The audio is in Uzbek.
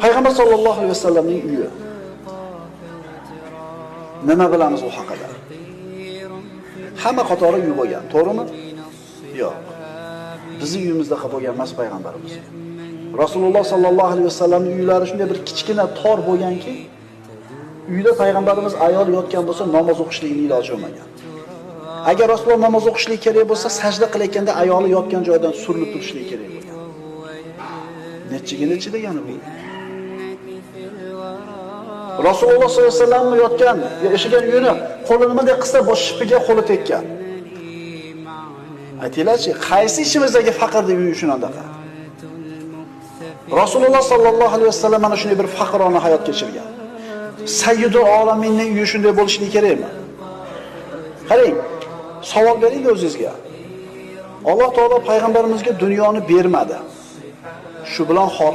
Payg'ambar sollallohu alayhi vasallamning uyi. Nima bilamiz u haqida? Hamma qatori uy bo'lgan, to'g'rimi? Yo'q. Bizning uyimizda qilib bo'lgan emas payg'ambarimiz. Rasululloh sollallohu alayhi vasallamning uylari shunday bir kichkina tor bo'lganki, uyda payg'ambarimiz ayol yotgan bo'lsa namoz o'qishlikning iloji bo'lmagan. Agar Rasululloh namoz o'qishlik kerak bo'lsa, sajda qilayotganda ayoli yotgan joydan surilib turishlik kerak bo'lgan. Nechiga degani bu? Rasululloh sollallohu alayhi vasallam yotgan, yashagan uyini qo'lini bunday qilsa, bosh shipiga qo'li tekkan. Aytinglarchi, qaysi ichimizdagi faqirning uyi shunaqa? Rasululloh sollallohu alayhi vasallam mana shunday bir faqirona hayot kechirgan. Sayyidul olaminning uyi shunday bo'lishligi kerakmi? Qarang, savol bering o'zingizga. Alloh taolo payg'ambarimizga dunyoni bermadi. Shu bilan xor